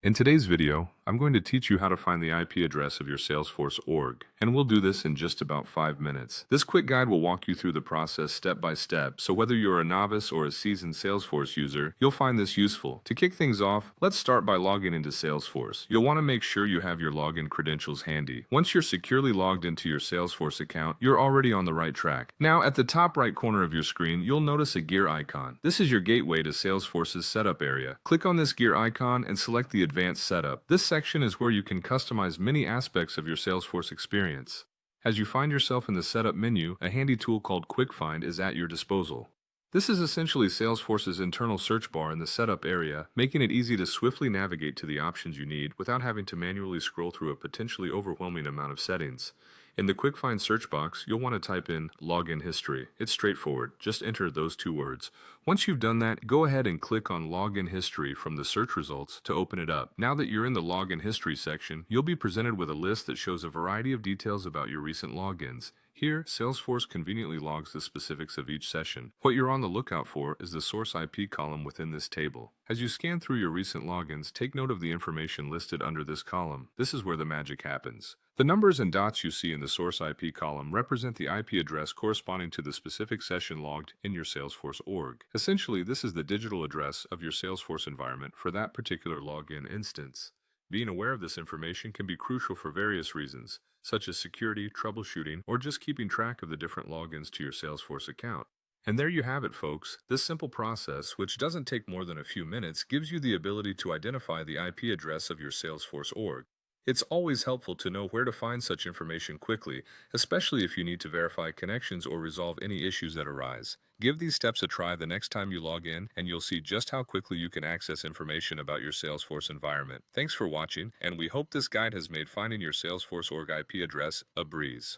In today's video, I'm going to teach you how to find the IP address of your Salesforce org, and we'll do this in just about 5 minutes. This quick guide will walk you through the process step by step, so whether you're a novice or a seasoned Salesforce user, you'll find this useful. To kick things off, let's start by logging into Salesforce. You'll want to make sure you have your login credentials handy. Once you're securely logged into your Salesforce account, you're already on the right track. Now, at the top right corner of your screen, you'll notice a gear icon. This is your gateway to Salesforce's setup area. Click on this gear icon and select the Advanced Setup. This section is where you can customize many aspects of your Salesforce experience. As you find yourself in the Setup menu, a handy tool called Quick Find is at your disposal. This is essentially Salesforce's internal search bar in the Setup area, making it easy to swiftly navigate to the options you need without having to manually scroll through a potentially overwhelming amount of settings. In the Quick Find search box, you'll want to type in Login History. It's straightforward. Just enter those two words. Once you've done that, go ahead and click on Login History from the search results to open it up. Now that you're in the Login History section, you'll be presented with a list that shows a variety of details about your recent logins. Here, Salesforce conveniently logs the specifics of each session. What you're on the lookout for is the source IP column within this table. As you scan through your recent logins, take note of the information listed under this column. This is where the magic happens. The numbers and dots you see in the source IP column represent the IP address corresponding to the specific session logged in your Salesforce org. Essentially, this is the digital address of your Salesforce environment for that particular login instance. Being aware of this information can be crucial for various reasons, such as security, troubleshooting, or just keeping track of the different logins to your Salesforce account. And there you have it, folks. This simple process, which doesn't take more than a few minutes, gives you the ability to identify the IP address of your Salesforce org. It's always helpful to know where to find such information quickly, especially if you need to verify connections or resolve any issues that arise. Give these steps a try the next time you log in, and you'll see just how quickly you can access information about your Salesforce environment. Thanks for watching, and we hope this guide has made finding your Salesforce org IP address a breeze.